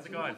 it going?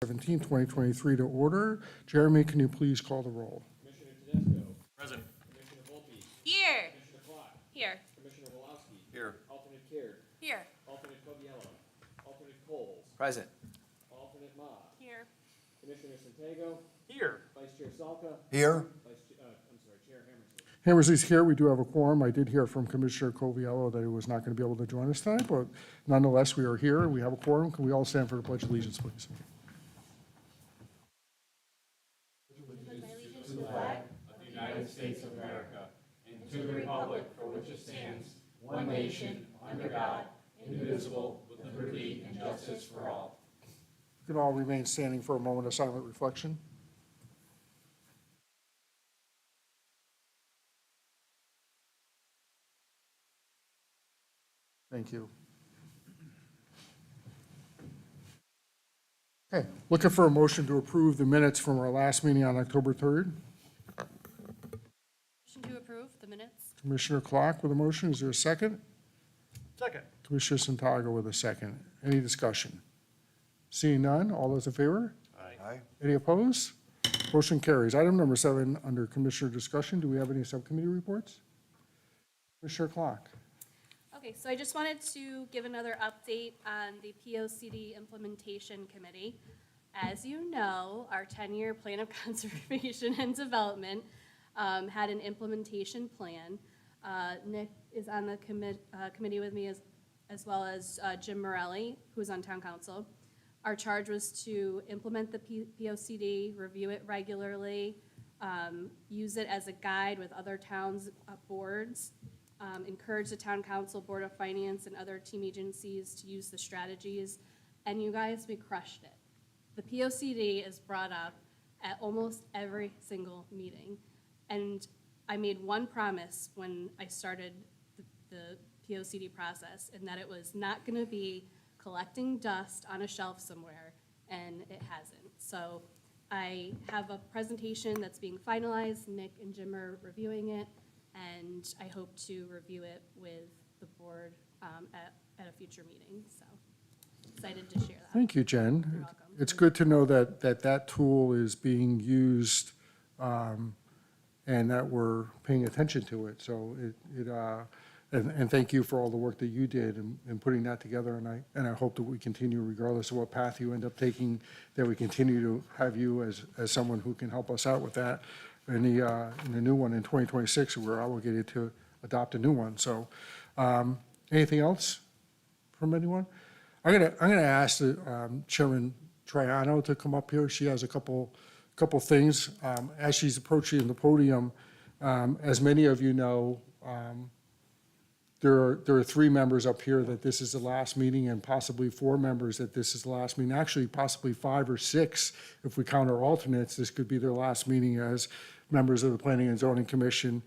Seventeenth, 2023 to order. Jeremy, can you please call the roll? Commissioner Tedesco. Present. Commissioner Volpe. Here. Commissioner Clark. Here. Commissioner Wolowski. Here. Alternate Caird. Here. Alternate Coviello. Alternate Coles. Present. Alternate Ma. Here. Commissioner Santago. Here. Vice Chair Salka. Here. Chair Hammerstein. Hammersley's here. We do have a quorum. I did hear from Commissioner Coviello that he was not going to be able to join us tonight, but nonetheless, we are here. We have a quorum. Can we all stand for the Pledge of Allegiance, please? You can all remain standing for a moment of silent reflection. Thank you. Okay, looking for a motion to approve the minutes from our last meeting on October 3rd. Motion to approve the minutes. Commissioner Clark with a motion. Is there a second? Second. Commissioner Santago with a second. Any discussion? Seeing none, all those in favor? Aye. Any opposed? Motion carries. Item number 7, under Commissioner discussion. Do we have any subcommittee reports? Commissioner Clark. Okay, so I just wanted to give another update on the POCD Implementation Committee. As you know, our 10-year plan of conservation and development had an implementation plan. Nick is on the committee with me as well as Jim Morelli, who's on town council. Our charge was to implement the POCD, review it regularly, use it as a guide with other towns' boards, encourage the town council, board of finance, and other team agencies to use the strategies. And you guys, we crushed it. The POCD is brought up at almost every single meeting. And I made one promise when I started the POCD process, and that it was not gonna be collecting dust on a shelf somewhere, and it hasn't. So I have a presentation that's being finalized. Nick and Jim are reviewing it, and I hope to review it with the board at a future meeting. So excited to share that. Thank you, Jen. You're welcome. It's good to know that tool is being used and that we're paying attention to it. So and thank you for all the work that you did in putting that together. And I hope that we continue, regardless of what path you end up taking, that we continue to have you as someone who can help us out with that. In the new one in 2026, we're obligated to adopt a new one. So anything else from anyone? I'm gonna ask Chairman Triano to come up here. She has a couple things. As she's approaching the podium, as many of you know, there are 3 members up here that this is the last meeting, and possibly 4 members that this is the last meeting. Actually, possibly 5 or 6, if we count our alternates, this could be their last meeting as members of the Planning and Zoning Commission.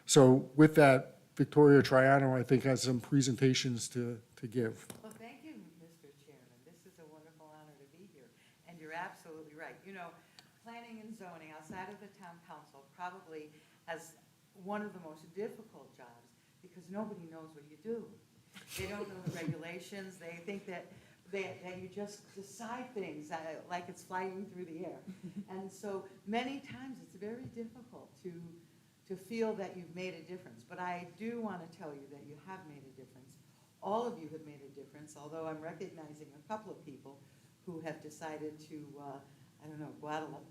So with that, Victoria Triano, I think, has some presentations to give. Well, thank you, Mr. Chairman. This is a wonderful honor to be here. And you're absolutely right. You know, planning and zoning outside of the town council probably has one of the most difficult jobs because nobody knows what you do. They don't know the regulations. They think that you just decide things like it's flying through the air. And so many times it's very difficult to feel that you've made a difference. But I do want to tell you that you have made a difference. All of you have made a difference, although I'm recognizing a couple of people who have decided to, I don't know,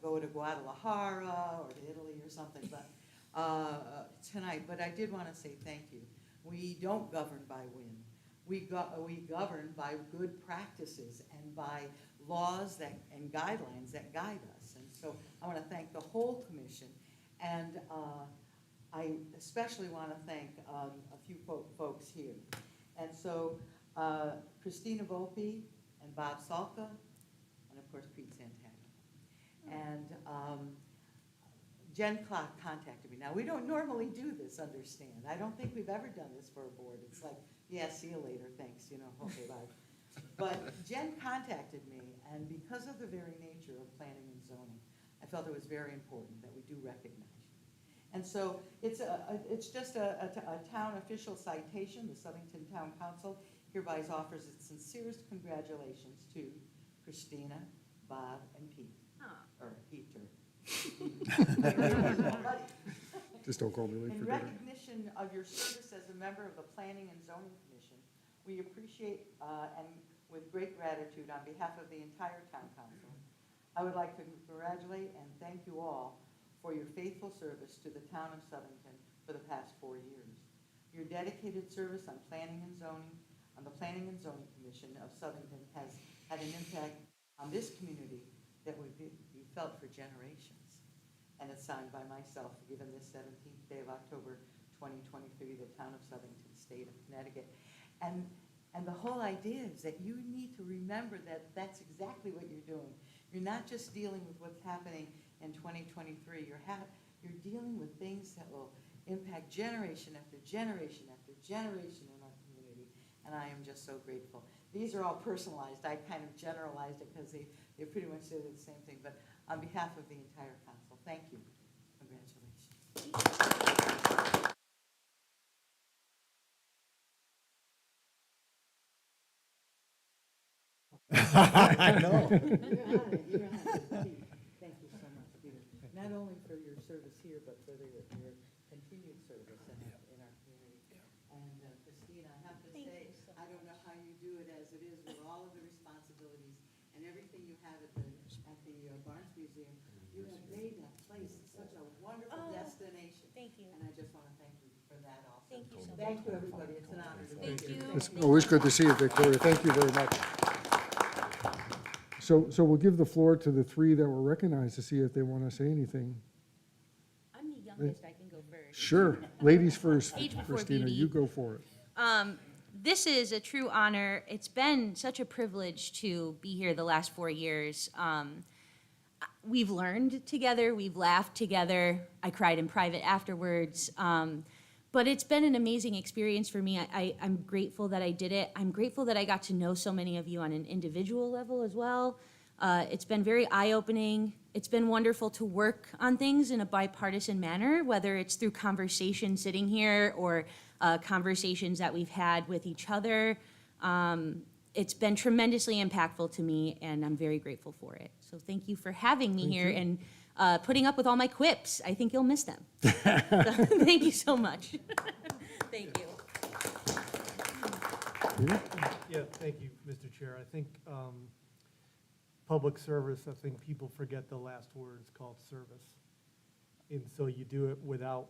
go to Guadalajara or to Italy or something, but tonight. But I did want to say thank you. We don't govern by whim. We govern by good practices and by laws and guidelines that guide us. And so I want to thank the whole commission. And I especially want to thank a few folks here. And so Christina Volpe and Bob Salka, and of course Pete Santana. And Jen Clark contacted me. Now, we don't normally do this, understand. I don't think we've ever done this for a board. It's like, yeah, see you later, thanks, you know, okay, bye. But Jen contacted me, and because of the very nature of planning and zoning, I felt it was very important that we do recognize you. And so it's just a town official citation. The Southington Town Council hereby offers its sincerest congratulations to Christina, Bob, and Pete. Or Peter. Just don't call me late In for dinner. recognition of your service as a member of the Planning and Zoning Commission, we appreciate and with great gratitude on behalf of the entire town council, I would like to congratulate and thank you all for your faithful service to the town of Southington for the past 4 years. Your dedicated service on planning and zoning, on the Planning and Zoning Commission of Southington has had an impact on this community that would be felt for generations. And it's signed by myself, given this 17th day of October, 2023, the town of Southington, state of Connecticut. And the whole idea is that you need to remember that that's exactly what you're doing. You're not just dealing with what's happening in 2023. You're dealing with things that will impact generation after generation after generation in our community. And I am just so grateful. These are all personalized. I kind of generalized it because they pretty much say the same thing. But on behalf of the entire council, thank you. Congratulations. I know. You're on it. Thank you so much, Peter. Not only for your service here, but for your continued service in our community. And Christine, I have to say, I don't know how you do it as it is with all of the responsibilities and everything you have at the Barnes Museum. You have made that place such a wonderful destination. Thank you. And I just want to thank you for that also. Thank you so much. Thank you, everybody. It's an honor to be Thank here. you. It's always good to see you, Victoria. Thank you very much. So we'll give the floor to the 3 that were recognized to see if they want to say anything. I'm the youngest, I can go first. Sure. Ladies first, Age before Christina, beauty. you go for it. This is a true honor. It's been such a privilege to be here the last 4 years. We've learned together, we've laughed together. I cried in private afterwards. But it's been an amazing experience for me. I'm grateful that I did it. I'm grateful that I got to know so many of you on an individual level as well. It's been very eye-opening. It's been wonderful to work on things in a bipartisan manner, whether it's through conversation sitting here or conversations that we've had with each other. It's been tremendously impactful to me, and I'm very grateful for it. So thank you for having me here and putting up with all my quips. I think you'll miss them. So, thank you so much. Thank you. Yeah, thank you, Mr. Chair. I think public service, I think people forget the last word. It's called service. And so you do it without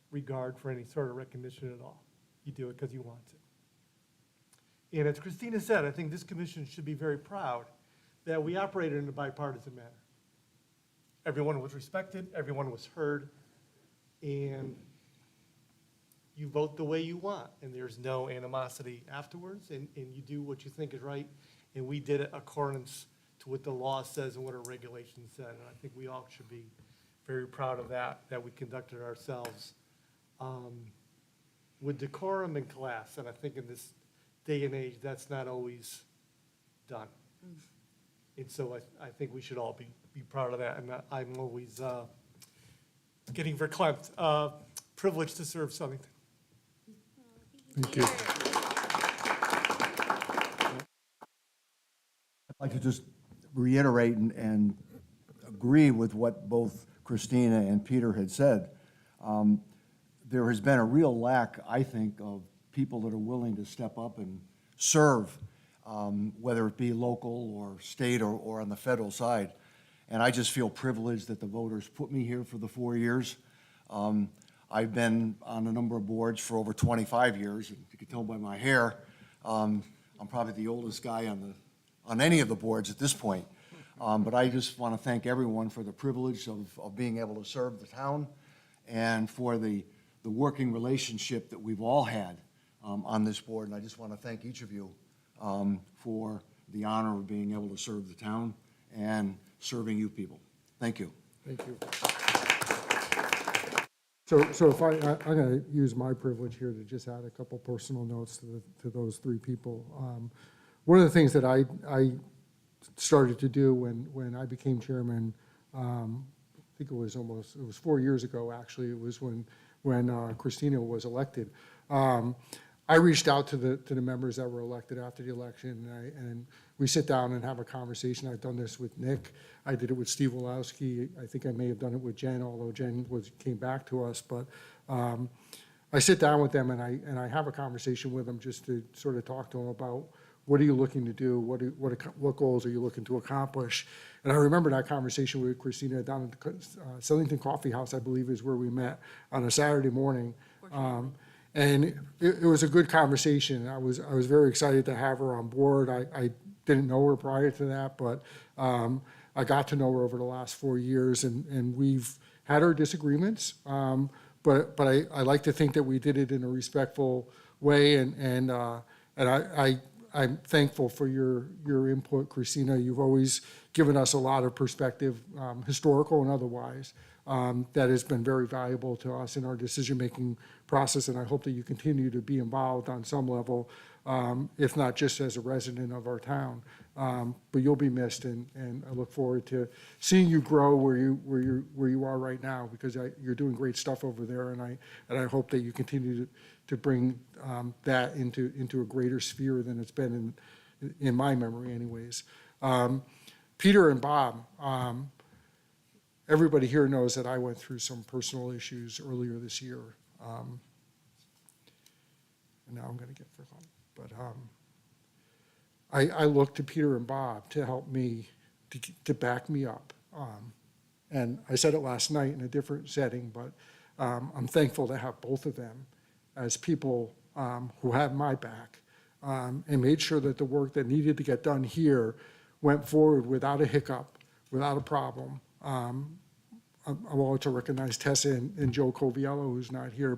regard for any sort of recognition at all. You do it because you want to. And as Christina said, I think this commission should be very proud that we operated in a bipartisan manner. Everyone was respected, everyone was heard, and you vote the way you want, and there's no animosity afterwards, and you do what you think is right. And we did it accordance to what the law says and what our regulations said. And I think we all should be very proud of that we conducted ourselves with decorum and class. And I think in this day and age, that's not always done. And so I think we should all be proud of that. And I'm always getting verklempt, privileged to serve Southington. Thank you. I'd like to just reiterate and agree with what both Christina and Peter had said. There has been a real lack, I think, of people that are willing to step up and serve, whether it be local or state or on the federal side. And I just feel privileged that the voters put me here for the 4 years. I've been on a number of boards for over 25 years. You can tell by my hair, I'm probably the oldest guy on any of the boards at this point. But I just want to thank everyone for the privilege of being able to serve the town and for the working relationship that we've all had on this board. And I just want to thank each of you for the honor of being able to serve the town and serving you people. Thank you. Thank you. So if I'm going to use my privilege here to just add a couple personal notes to those three people. One of the things that I started to do when I became chairman, I think it was 4 years ago, actually. It was when Christina was elected. I reached out to the members that were elected after the election, and we sit down and have a conversation. I've done this with Nick. I did it with Steve Wolowski. I think I may have done it with Jen, although Jen came back to us. But I sit down with them and I have a conversation with them just to sort of talk to them about what are you looking to do? What goals are you looking to accomplish? And I remember that conversation with Christina down at the Southington Coffee House, I believe is where we met on a Saturday morning. And it was a good conversation. I was very excited to have her on board. I didn't know her prior to that, but I got to know her over the last 4 years, and we've had our disagreements. But I like to think that we did it in a respectful way, and I'm thankful for your input, Christina. You've always given us a lot of perspective, historical and otherwise, that has been very valuable to us in our decision-making process, and I hope that you continue to be involved on some level, if not just as a resident of our town. But you'll be missed, and I look forward to seeing you grow where you are right now, because you're doing great stuff over there, and I hope that you continue to bring that into a greater sphere than it's been in my memory, anyways. Peter and Bob. Everybody here knows that I went through some personal issues earlier this year. And now I'm going to get forgotten. But I looked to Peter and Bob to help me, to back me up. And I said it last night in a different setting, but I'm thankful to have both of them as people who have my back and made sure that the work that needed to get done here went forward without a hiccup, without a problem. I want to recognize Tessa and Joe Coviello, who's not here,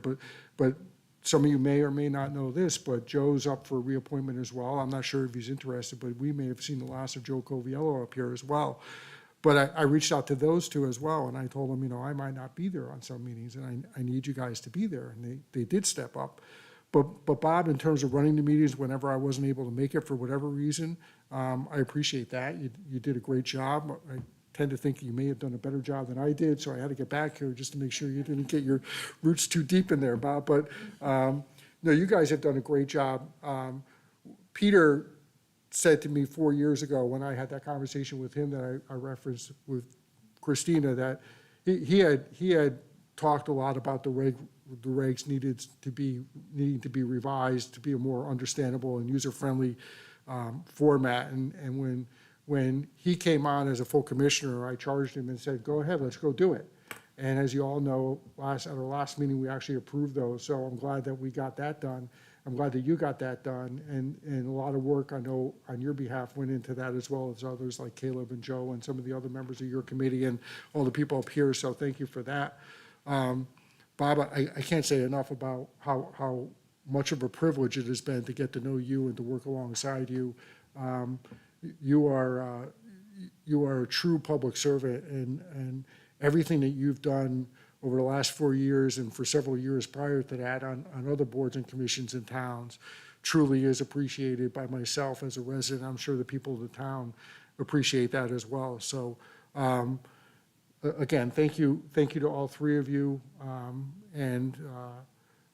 but some of you may or may not know this, but Joe's up for reappointment as well. I'm not sure if he's interested, but we may have seen the last of Joe Coviello up here as well. But I reached out to those two as well, and I told them, I might not be there on some meetings, and I need you guys to be there, and they did step up. But Bob, in terms of running the meetings whenever I wasn't able to make it for whatever reason, I appreciate that. You did a great job. I tend to think you may have done a better job than I did, so I had to get back here just to make sure you didn't get your roots too deep in there, Bob. But no, you guys have done a great job. Peter said to me 4 years ago when I had that conversation with him that I referenced with Christina, that he had talked a lot about the regs needing to be revised to be a more understandable and user-friendly format. And when he came on as a full commissioner, I charged him and said, go ahead, let's go do it. And as you all know, at our last meeting, we actually approved those. So I'm glad that we got that done. I'm glad that you got that done, and a lot of work, I know, on your behalf went into that, as well as others like Caleb and Joe and some of the other members of your committee and all the people up here, so thank you for that. Bob, I can't say enough about how much of a privilege it has been to get to know you and to work alongside you. You are a true public servant, and everything that you've done over the last 4 years and for several years prior to that on other boards and commissions in towns truly is appreciated by myself as a resident. I'm sure the people of the town appreciate that as well. So, again, thank you to all three of you, and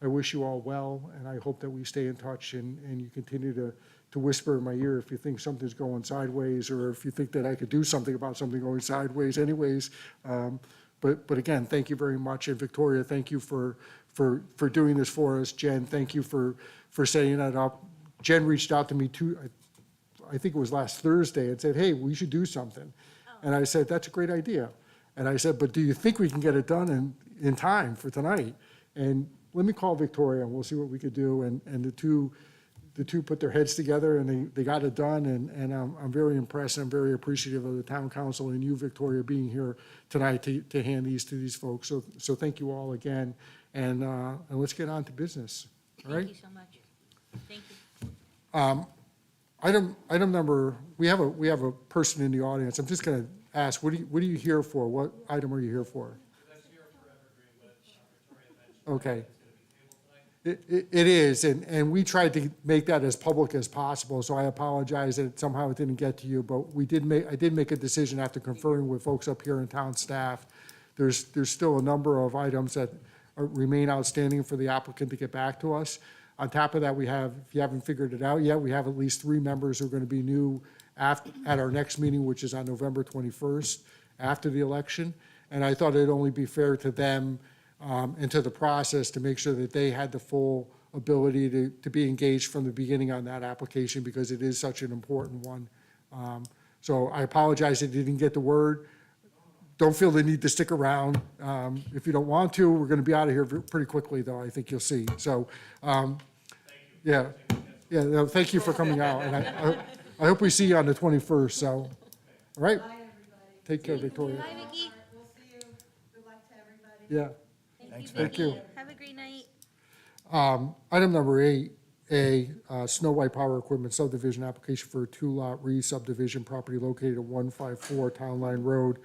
I wish you all well, and I hope that we stay in touch and you continue to whisper in my ear if you think something's going sideways, or if you think that I could do something about something going sideways anyways. But again, thank you very much. And Victoria, thank you for doing this for us. Jen, thank you for setting that up. Jen reached out to me I think it was last Thursday, and said, hey, we should do something. And I said, that's a great idea. And I said, but do you think we can get it done in time for tonight? And let me call Victoria, and we'll see what we could do. And the two put their heads together, and they got it done, and I'm very impressed, and I'm very appreciative of the town council and you, Victoria, being here tonight to hand these to these folks. So thank you all again, and let's get on to business, all right? Thank you so much. Thank you. Item number, we have a person in the audience. I'm just going to ask, what are you here for? What item are you here for? That's here for Evergreen, but Victoria mentioned Okay. it's going to be tabled tonight. It is, and we tried to make that as public as possible, so I apologize that somehow it didn't get to you, but I did make a decision after conferring with folks up here in town staff. There's still a number of items that remain outstanding for the applicant to get back to us. On top of that, we have, if you haven't figured it out yet, we have at least 3 members who are going to be new at our next meeting, which is on November 21st, after the election. And I thought it'd only be fair to them and to the process to make sure that they had the full ability to be engaged from the beginning on that application, because it is such an important one. So I apologize that you didn't get the word. Don't feel the need to stick around. If you don't want to, we're going to be out of here pretty quickly, though, I think you'll see. So, yeah, no, thank you for coming out, and I hope we see you on the 21st, so, all right? Bye, everybody. Take care, Victoria. Bye, Vicki. We'll see you. Good luck to everybody. Yeah. Thanks, Thank you. Have a great night. Item number 8A, Snow White Power Equipment subdivision application for a 2-lot re-subdivision property located at 154 Town Line Road,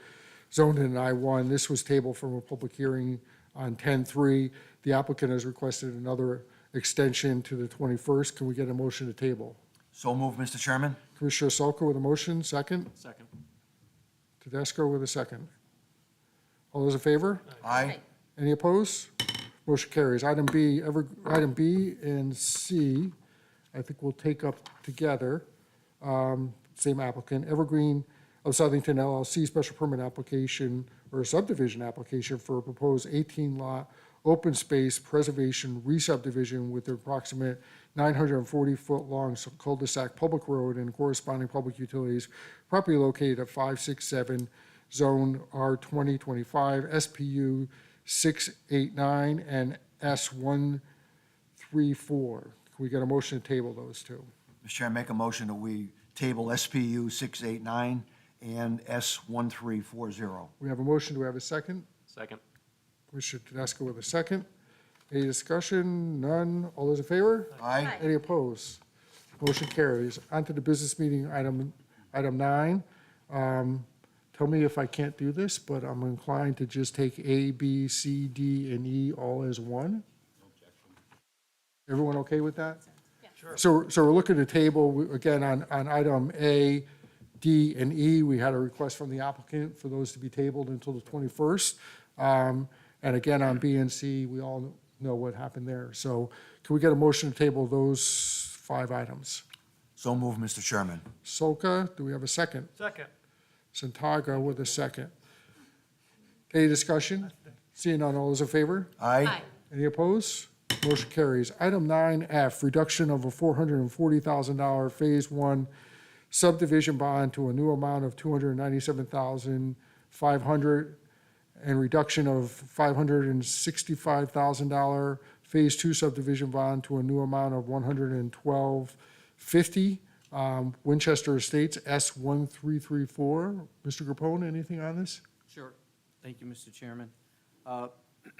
zoned in I-1. This was tabled from a public hearing on 10/3. The applicant has requested another extension to the 21st. Can we get a motion to table? So moved, Mr. Chairman. Commissioner Solko with a motion, second. Second. Tedesco with a second. All those in favor? Aye. Any opposed? Motion carries. Item B and C, I think we'll take up together. Same applicant, Evergreen of Southington LLC, special permit application or subdivision application for a proposed 18-lot open space preservation re-subdivision with an approximate 940-foot-long cul-de-sac public road and corresponding public utilities, property located at 567 Zone R2025, SPU 689 and S134. Can we get a motion to table those two? Mr. Chairman, make a motion that we table SPU 689 and S1340. We have a motion. Do we have a second? Second. Commissioner Tedesco with a second. Any discussion? None. All those in favor? Aye. Any opposed? Motion carries. On to the business meeting, item 9. Tell me if I can't do this, but I'm inclined to just take A, B, C, D, and E all as one. Everyone okay with that? Sure. So we're looking at the table, again, on item A, D, and E, we had a request from the applicant for those to be tabled until the 21st. And again, on B and C, we all know what happened there. So can we get a motion to table those 5 items? So moved, Mr. Chairman. Solka, do we have a second? Second. Santaga with a second. Any discussion? Seeing none, all those in favor? Aye. Any opposed? Motion carries. Item 9F, reduction of a $440,000 Phase 1 subdivision bond to a new amount of $297,500 and reduction of $565,000 Phase 2 subdivision bond to a new amount of $112.50. Winchester Estates, S1334. Mr. Capone, anything on this? Sure. Thank you, Mr. Chairman.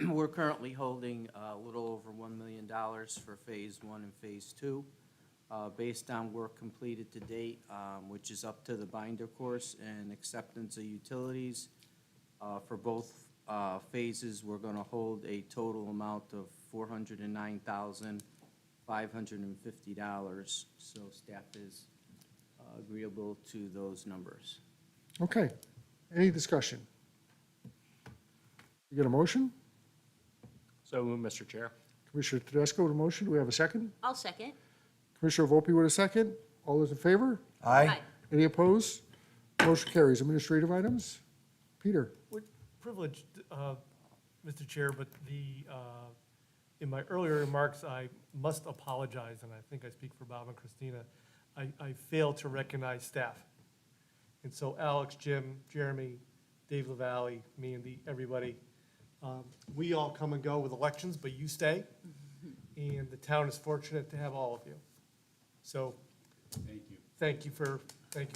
We're currently holding a little over $1 million for Phase 1 and Phase 2. Based on work completed to date, which is up to the binder course and acceptance of utilities. For both phases, we're going to hold a total amount of $409,550. So staff is agreeable to those numbers. Okay. Any discussion? You get a motion? So moved, Mr. Chair. Commissioner Tedesco with a motion. Do we have a second? I'll second. Commissioner Volpe with a second. All those in favor? Aye. Any opposed? Motion carries. Administrative items? Peter? We're privileged, Mr. Chair, but in my earlier remarks, I must apologize, and I think I speak for Bob and Christina. I failed to recognize staff. And so Alex, Jim, Jeremy, Dave LaValle, me and everybody, we all come and go with elections, but you stay. And the town is fortunate to have all of you. So, thank you for that.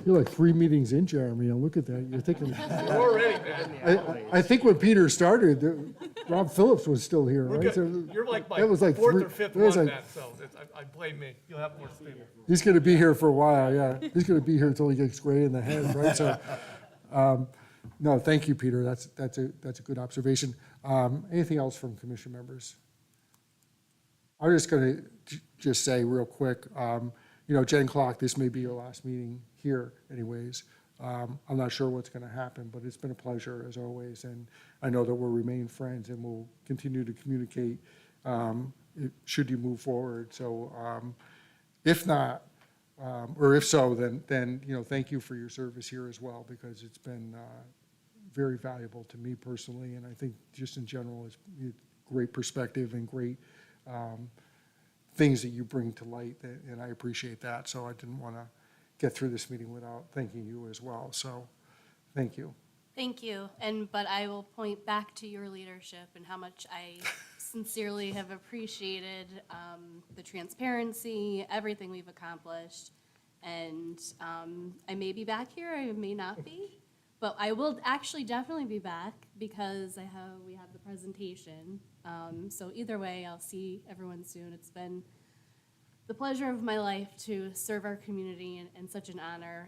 You're like 3 meetings in, Jeremy. And look at that. You're thinking. Already, man. I think when Peter started, Rob Phillips was still here, We're right? good. You're like my that was like fourth three- or fifth that was one, like- man, so I blame me. You'll have more stable. He's going to be here for a while, yeah. He's going to be here until he gets gray in the head, right? So, no, thank you, Peter. That's a good observation. Anything else from commission members? I'm just going to just say real quick, Jen Clock, this may be your last meeting here anyways. I'm not sure what's going to happen, but it's been a pleasure as always. And I know that we'll remain friends and we'll continue to communicate should you move forward. So if not, or if so, then thank you for your service here as well, because it's been very valuable to me personally. And I think just in general, it's great perspective and great things that you bring to light, and I appreciate that. So I didn't want to get through this meeting without thanking you as well. So thank you. Thank you, but I will point back to your leadership and how much I sincerely have appreciated the transparency, everything we've accomplished. And I may be back here, I may not be, but I will actually definitely be back because we have the presentation. So either way, I'll see everyone soon. It's been the pleasure of my life to serve our community and such an honor.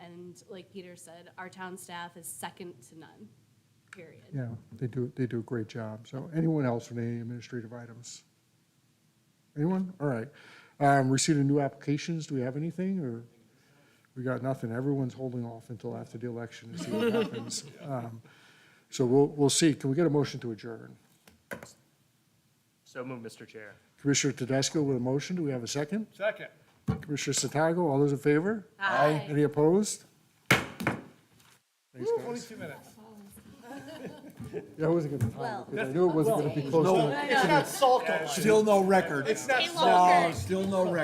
And like Peter said, our town staff is second to none, period. Yeah, they do a great job. So anyone else with any administrative items? Anyone? All right. Receipt of new applications, do we have anything, or we got nothing? Everyone's holding off until after the election to see what happens. So we'll see. Can we get a motion to adjourn? So moved, Mr. Chair. Commissioner Tedesco with a motion. Do we have a second? Second. Commissioner Satago, all those in favor? Aye. Any opposed? Thanks, Woo, guys. only 2 minutes. Yeah, I wasn't going to time it because I knew it wasn't going to be close to. It's not Salko. Still no record. It's not Stay Salko. longer. Still no record.